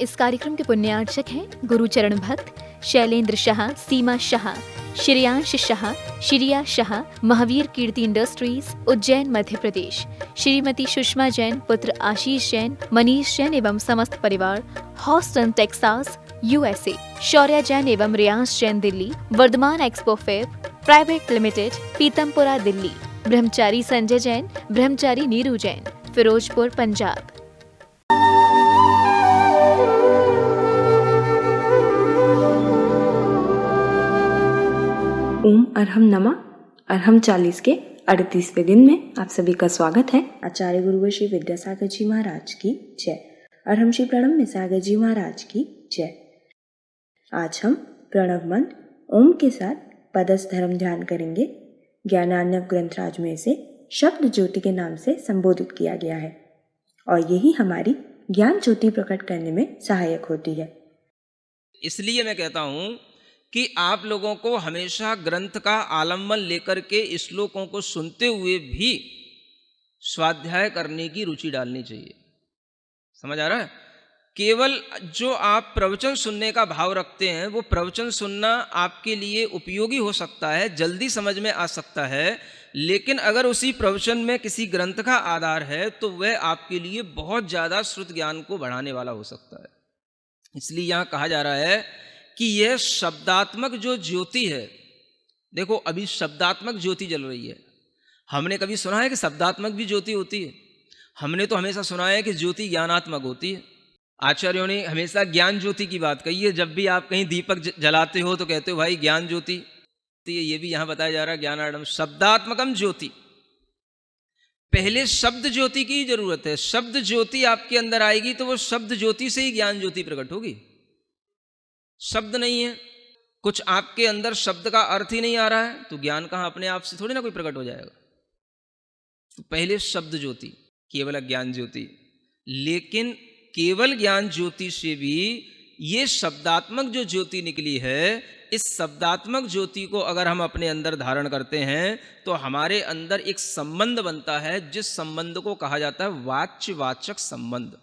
इस कार्यक्रम के पुण्यार्चक हैं गुरुचरण भक्त, शैलेंद्र शाह, सीमा शाह, श्रेयांश शाह, श्रिया शाह, महावीर कीर्ति इंडस्ट्रीज, उज्जैन, मध्य प्रदेश, श्रीमती सुषमा जैन, पुत्र आशीष जैन, मनीष जैन एवं समस्त परिवार, Houston Texas, USA, Shaurya Jain एवं Riyansh Jain, Delhi, Vardhaman expo fair private limited, Pitampura, Delhi, ब्रह्मचारी संजय जैन, ब्रह्मचारी नीरू जैन, फिरोजपुर, पंजाब। ओम अरहम नमः। अरहम 40 के 38वें दिन में आप सभी का स्वागत है। आचार्य गुरुवर श्री विद्यासागर जी महाराज की जय। अरहम श्री प्रणव में सागर जी महाराज की जय। आज हम प्रणव मंत्र ओम के साथ पदस्थ धर्म ध्यान करेंगे। ज्ञानार्णव ग्रंथराज में इसे शब्द ज्योति के नाम से संबोधित किया गया है और यही हमारी ज्ञान ज्योति प्रकट करने में सहायक होती है। इसलिए मैं कहता हूं कि आप लोगों को हमेशा ग्रंथ का आलम्बन लेकर के श्लोकों को सुनते हुए भी स्वाध्याय करने की रुचि डालनी चाहिए। समझ आ रहा है? केवल जो आप प्रवचन सुनने का भाव रखते हैं वो प्रवचन सुनना आपके लिए उपयोगी हो सकता है, जल्दी समझ में आ सकता है, लेकिन अगर उसी प्रवचन में किसी ग्रंथ का आधार है तो वह आपके लिए बहुत ज़्यादा श्रुत ज्ञान को बढ़ाने वाला हो सकता है। इसलिए यहाँ कहा जा रहा है कि यह शब्दात्मक जो ज्योति है, देखो अभी शब्दात्मक ज्योति जल रही है। हमने कभी सुना है कि शब्दात्मक भी ज्योति होती है? हमने तो हमेशा सुना है कि ज्योति ज्ञानात्मक होती है। आचार्यों ने हमेशा ज्ञान ज्योति की बात कही है। जब भी आप कहीं दीपक जलाते हो तो कहते हो भाई ज्ञान ज्योति, तो ये भी यहाँ बताया जा रहा है ज्ञानार्णव शब्दात्मकम ज्योति। पहले शब्द ज्योति की जरूरत है। शब्द ज्योति आपके अंदर आएगी तो वो शब्द ज्योति से ही ज्ञान ज्योति प्रकट होगी। शब्द नहीं है, कुछ आपके अंदर शब्द का अर्थ ही नहीं आ रहा है तो ज्ञान कहाँ अपने आप से थोड़ी ना कोई प्रकट हो जाएगा। तो पहले शब्द ज्योति, केवल ज्ञान ज्योति। लेकिन केवल ज्ञान ज्योति से भी ये शब्दात्मक जो ज्योति निकली है, इस शब्दात्मक ज्योति को अगर हम अपने अंदर धारण करते हैं तो हमारे अंदर एक संबंध बनता है, जिस संबंध को कहा जाता है वाच्यवाचक संबंध।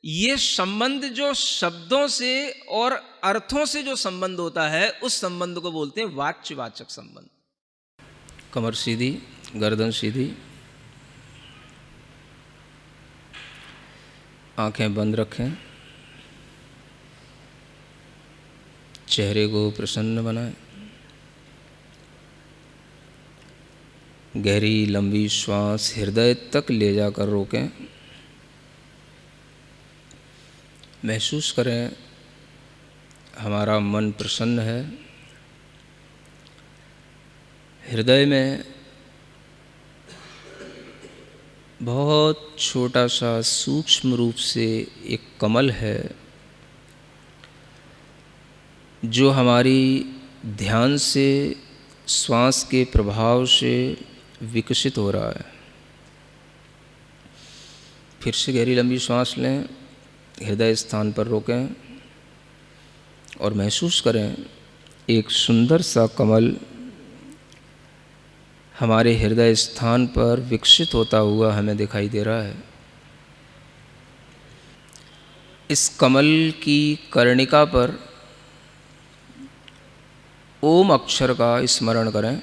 ये संबंध जो शब्दों से और अर्थों से जो संबंध होता है उस संबंध को बोलते हैं वाच्यवाचक संबंध। कमर सीधी, गर्दन सीधी, आंखें बंद रखें, चेहरे को प्रसन्न बनाएं, गहरी लंबी श्वास हृदय तक ले जाकर रोकें। महसूस करें हमारा मन प्रसन्न है। हृदय में बहुत छोटा सा सूक्ष्म रूप से एक कमल है जो हमारी ध्यान से, श्वास के प्रभाव से विकसित हो रहा है। फिर से गहरी लंबी श्वास लें, हृदय स्थान पर रोकें और महसूस करें एक सुंदर सा कमल हमारे हृदय स्थान पर विकसित होता हुआ हमें दिखाई दे रहा है। इस कमल की कर्णिका पर ओम अक्षर का स्मरण करें,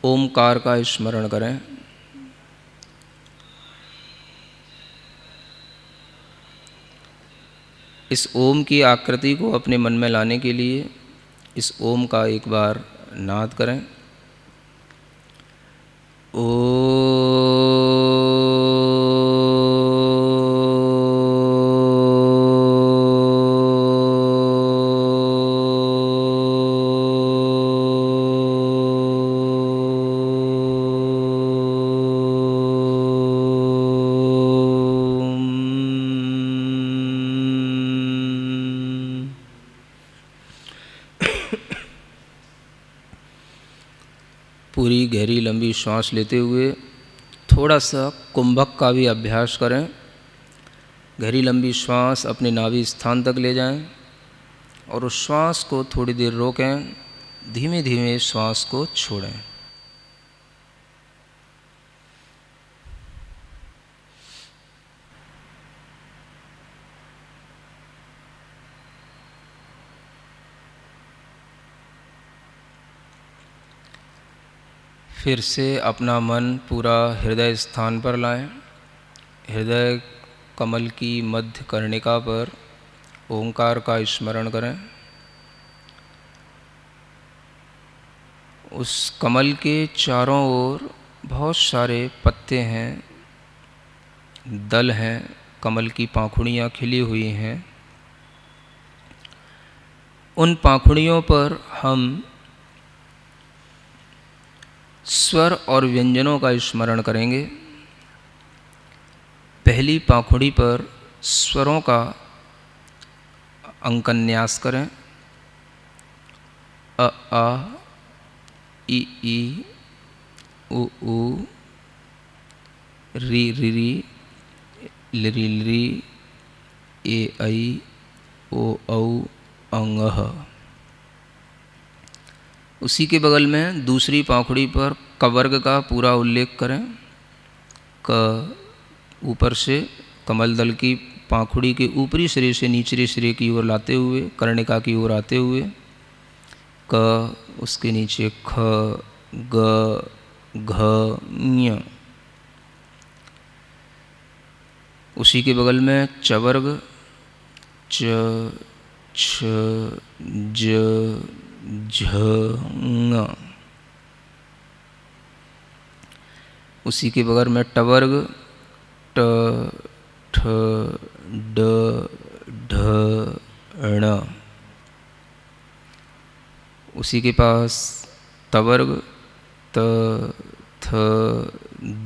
ओमकार का स्मरण करें। इस ओम की आकृति को अपने मन में लाने के लिए इस ओम का एक बार नाद करें। पूरी गहरी लंबी श्वास लेते हुए थोड़ा सा कुंभक का भी अभ्यास करें। गहरी लंबी श्वास अपने नाभि स्थान तक ले जाएं और उस श्वास को थोड़ी देर रोकें, धीमे धीमे श्वास को छोड़ें। फिर से अपना मन पूरा हृदय स्थान पर लाएं। हृदय कमल की मध्य कर्णिका पर ओंकार का स्मरण करें। उस कमल के चारों ओर बहुत सारे पत्ते हैं, दल हैं, कमल की पाखुड़ियाँ खिली हुई हैं। उन पाखुड़ियों पर हम स्वर और व्यंजनों का स्मरण करेंगे। पहली पाखुड़ी पर स्वरों का अंकन्यास करें। अ आ, ई ई, उ ऊ, री री री, लिरी लिरी, ए ऐ, ओ औ, अंग ह। उसी के बगल में दूसरी पाखुड़ी पर क वर्ग का पूरा उल्लेख करें। क ऊपर से कमल दल की पाखुड़ी के ऊपरी सिरे से निचले सिरे की ओर लाते हुए कर्णिका की ओर आते हुए क, उसके नीचे ख, ग, घ, ञ। उसी के बगल में च वर्ग च, छ, ज, झ, ङ। उसी के बगल में ट वर्ग ट, ठ, ड, ढ, ण। उसी के पास त वर्ग त, थ,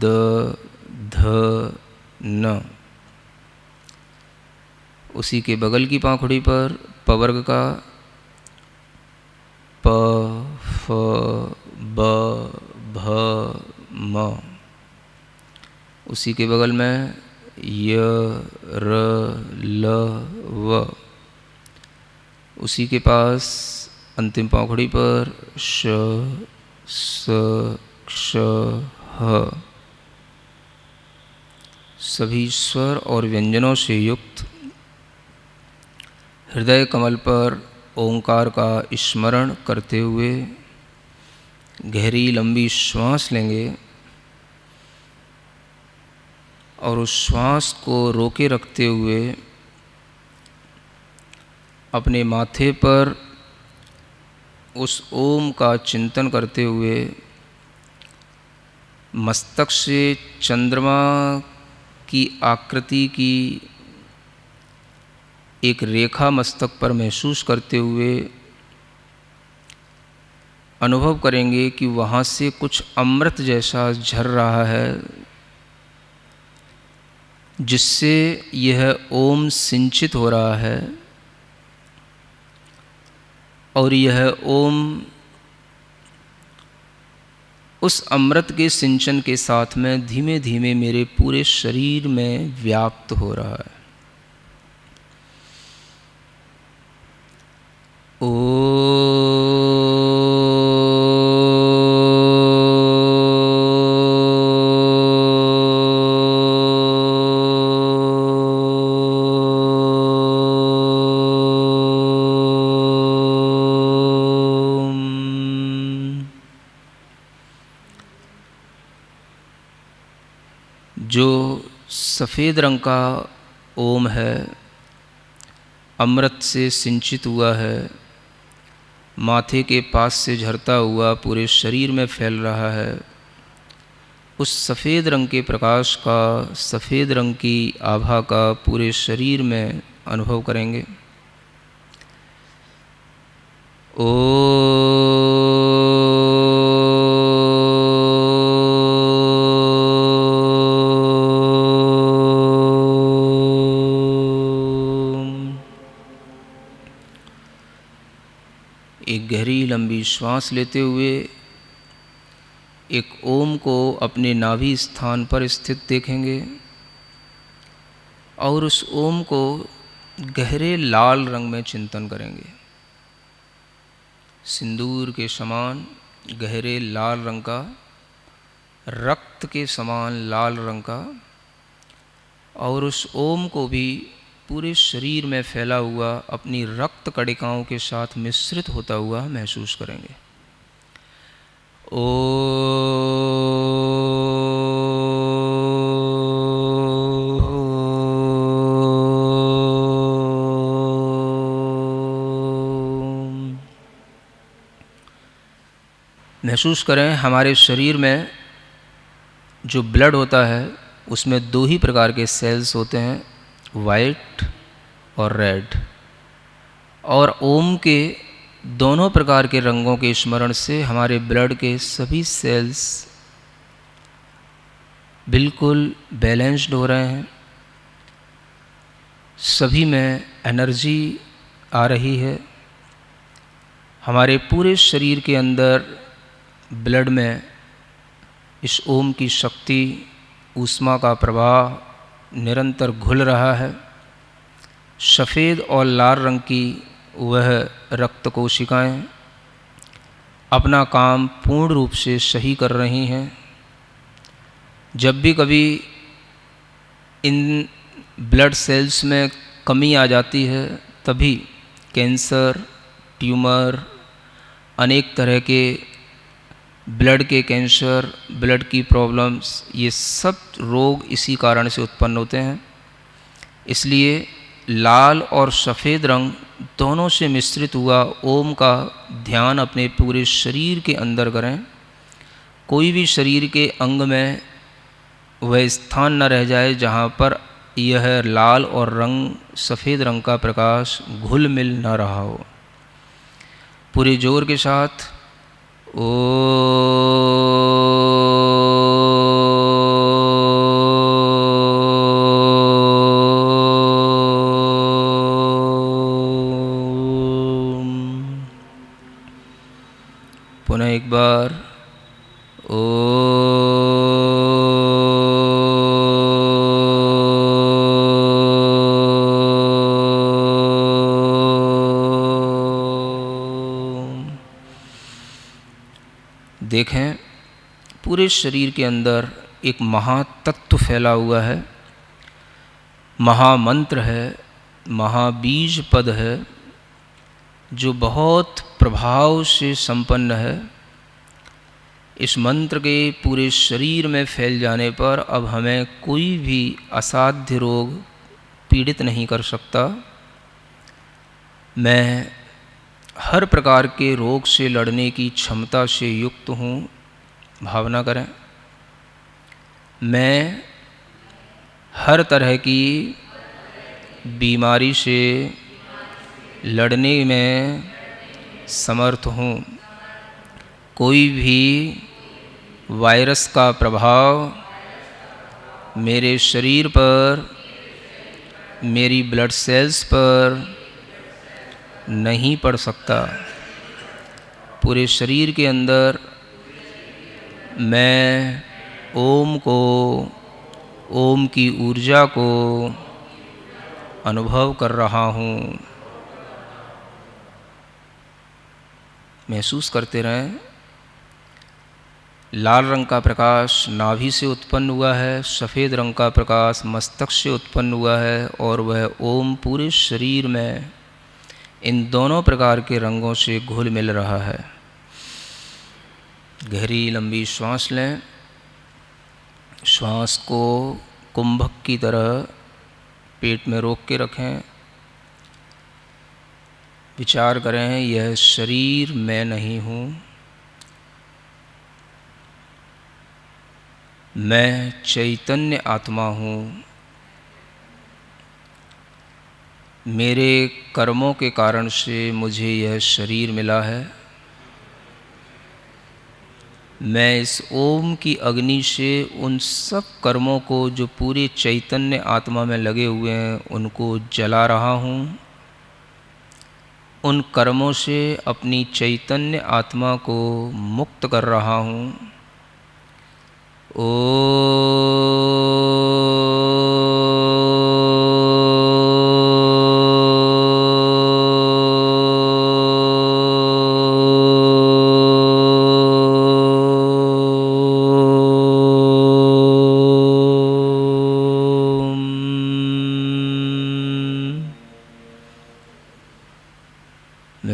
द, ध, न। उसी के बगल की पाखुड़ी पर प वर्ग का प, फ, ब, भ, म। उसी के बगल में य, र, ल, व। उसी के पास अंतिम पाखुड़ी पर श, स, क्ष, ह। सभी स्वर और व्यंजनों से युक्त हृदय कमल पर ओंकार का स्मरण करते हुए गहरी लंबी श्वास लेंगे और उस श्वास को रोके रखते हुए अपने माथे पर उस ओम का चिंतन करते हुए मस्तक से चंद्रमा की आकृति की एक रेखा मस्तक पर महसूस करते हुए अनुभव करेंगे कि वहाँ से कुछ अमृत जैसा झर रहा है, जिससे यह ओम सिंचित हो रहा है और यह ओम उस अमृत के सिंचन के साथ में धीमे धीमे मेरे पूरे शरीर में व्याप्त हो रहा है। जो सफ़ेद रंग का ओम है, अमृत से सिंचित हुआ है, माथे के पास से झरता हुआ पूरे शरीर में फैल रहा है, उस सफ़ेद रंग के प्रकाश का, सफ़ेद रंग की आभा का पूरे शरीर में अनुभव करेंगे। एक गहरी लंबी श्वास लेते हुए एक ओम को अपने नाभि स्थान पर स्थित देखेंगे और उस ओम को गहरे लाल रंग में चिंतन करेंगे। सिंदूर के समान गहरे लाल रंग का, रक्त के समान लाल रंग का, और उस ओम को भी पूरे शरीर में फैला हुआ अपनी रक्त कणिकाओं के साथ मिश्रित होता हुआ महसूस करेंगे। महसूस करें हमारे शरीर में जो ब्लड होता है उसमें दो ही प्रकार के सेल्स होते हैं, वाइट और रेड। और ओम के दोनों प्रकार के रंगों के स्मरण से हमारे ब्लड के सभी सेल्स बिल्कुल बैलेंस्ड हो रहे हैं, सभी में एनर्जी आ रही है। हमारे पूरे शरीर के अंदर ब्लड में इस ओम की शक्ति, ऊष्मा का प्रवाह निरंतर घुल रहा है। सफ़ेद और लाल रंग की वह रक्त कोशिकाएं अपना काम पूर्ण रूप से सही कर रही हैं। जब भी कभी इन ब्लड सेल्स में कमी आ जाती है तभी कैंसर, ट्यूमर, अनेक तरह के ब्लड के कैंसर, ब्लड की प्रॉब्लम्स, ये सब रोग इसी कारण से उत्पन्न होते हैं। इसलिए लाल और सफ़ेद रंग दोनों से मिश्रित हुआ ओम का ध्यान अपने पूरे शरीर के अंदर करें। कोई भी शरीर के अंग में वह स्थान न रह जाए जहाँ पर यह लाल और सफ़ेद रंग का प्रकाश घुल मिल न रहा हो। पूरे जोर के साथ ओ पुनः एक बार ओ देखें पूरे शरीर के अंदर एक महातत्व फैला हुआ है, महामंत्र है, महाबीज पद है जो बहुत प्रभाव से संपन्न है। इस मंत्र के पूरे शरीर में फैल जाने पर अब हमें कोई भी असाध्य रोग पीड़ित नहीं कर सकता। मैं हर प्रकार के रोग से लड़ने की क्षमता से युक्त हूँ। भावना करें, मैं हर तरह की बीमारी से लड़ने में समर्थ हूँ। कोई भी वायरस का प्रभाव मेरे शरीर पर, मेरी ब्लड सेल्स पर नहीं पड़ सकता। पूरे शरीर के अंदर मैं ओम को, ओम की ऊर्जा को अनुभव कर रहा हूँ। महसूस करते रहें, लाल रंग का प्रकाश नाभि से उत्पन्न हुआ है, सफ़ेद रंग का प्रकाश मस्तक से उत्पन्न हुआ है और वह ओम पूरे शरीर में इन दोनों प्रकार के रंगों से घुल मिल रहा है। गहरी लंबी श्वास लें। श्वास को कुंभक की तरह पेट में रोक के रखें। विचार करें, यह शरीर मैं नहीं हूँ, मैं चैतन्य आत्मा हूँ। मेरे कर्मों के कारण से मुझे यह शरीर मिला है। मैं इस ओम की अग्नि से उन सब कर्मों को जो पूरे चैतन्य आत्मा में लगे हुए हैं उनको जला रहा हूँ। उन कर्मों से अपनी चैतन्य आत्मा को मुक्त कर रहा हूँ।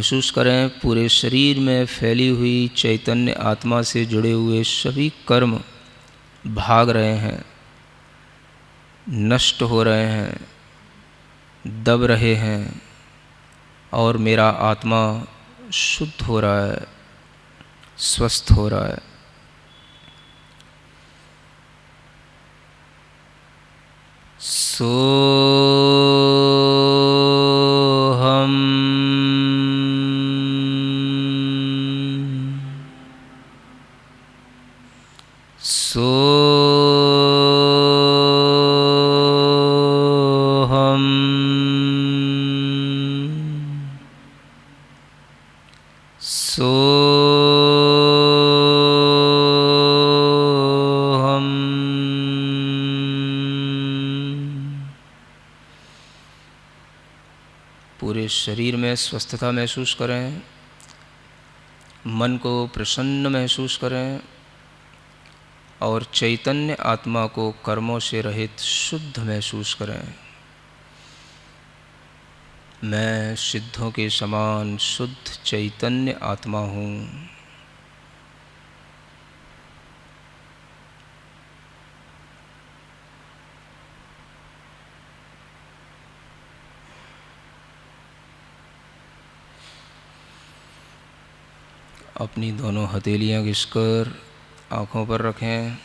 महसूस करें पूरे शरीर में फैली हुई चैतन्य आत्मा से जुड़े हुए सभी कर्म भाग रहे हैं, नष्ट हो रहे हैं, दब रहे हैं और मेरा आत्मा शुद्ध हो रहा है, स्वस्थ हो रहा है। सोहम सोहम सोहम पूरे शरीर में स्वस्थता महसूस करें, मन को प्रसन्न महसूस करें और चैतन्य आत्मा को कर्मों से रहित शुद्ध महसूस करें। मैं सिद्धों के समान शुद्ध चैतन्य आत्मा हूँ। अपनी दोनों हथेलियाँ घिसकर आँखों पर रखें।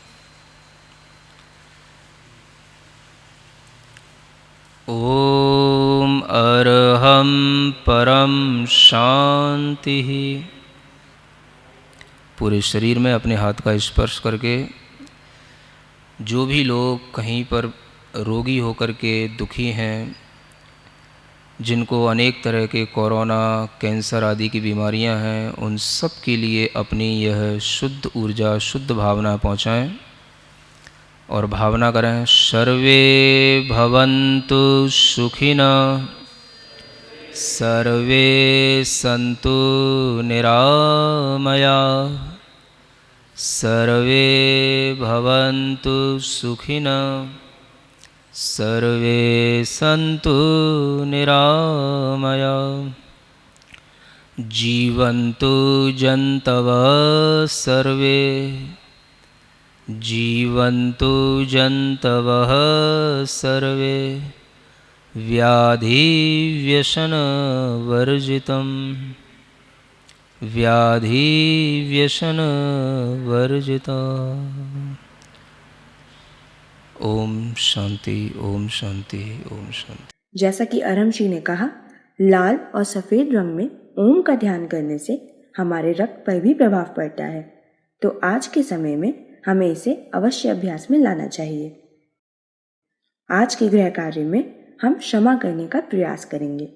ओम अरहम परम शांति। पूरे शरीर में अपने हाथ का स्पर्श करके जो भी लोग कहीं पर रोगी होकर के दुखी हैं, जिनको अनेक तरह के कोरोना, कैंसर आदि की बीमारियां हैं, उन सब के लिए अपनी यह शुद्ध ऊर्जा, शुद्ध भावना पहुंचाएं और भावना करें, सर्वे भवन्तु सुखिनः, सर्वे सन्तु निरामयाः, सर्वे भवन्तु सुखिनः, सर्वे सन्तु निरामयाः, जीवन्तु जन्तवः सर्वे, जीवन्तु जन्तवः सर्वे, व्याधिव्यसनवर्जितं, व्याधिव्यसनवर्जितम्। ओम शांति, ओम शांति, ओम शांति। जैसा कि अरहम ने कहा, लाल और सफेद रंग में ओम का ध्यान करने से हमारे रक्त पर भी प्रभाव पड़ता है, तो आज के समय में हमें इसे अवश्य अभ्यास में लाना चाहिए। आज के गृह कार्य में हम क्षमा करने का प्रयास करेंगे।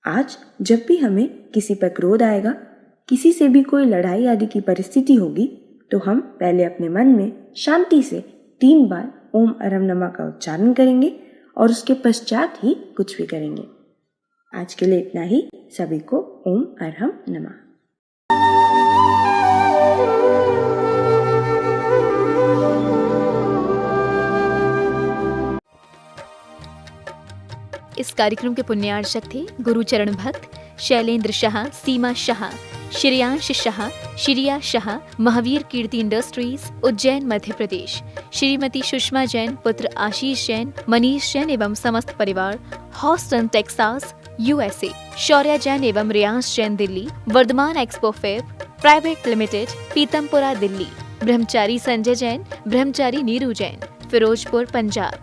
आज जब भी हमें किसी पर क्रोध आएगा, किसी से भी कोई लड़ाई आदि की परिस्थिति होगी, तो हम पहले अपने मन में शांति से 3 बार ओम अरहम नमः का उच्चारण करेंगे और उसके पश्चात ही कुछ भी करेंगे। आज के लिए इतना ही। सभी को ओम अरहम नमः। इस कार्यक्रम के पुण्यार्चक थे गुरुचरण भक्त शैलेंद्र शाह, सीमा शाह, श्रेयांश शाह, श्रिया शाह, महावीर कीर्ति इंडस्ट्रीज, उज्जैन, मध्य प्रदेश। श्रीमती सुषमा जैन, पुत्र आशीष जैन, मनीष जैन एवं समस्त परिवार, Houston, Texas, USA। Shaurya Jain एवं Riyansh Jain, Delhi. Vardhaman expo fair private limited, Pitampura, Delhi. ब्रह्मचारी संजय जैन, ब्रह्मचारी नीरू जैन, फिरोजपुर, पंजाब।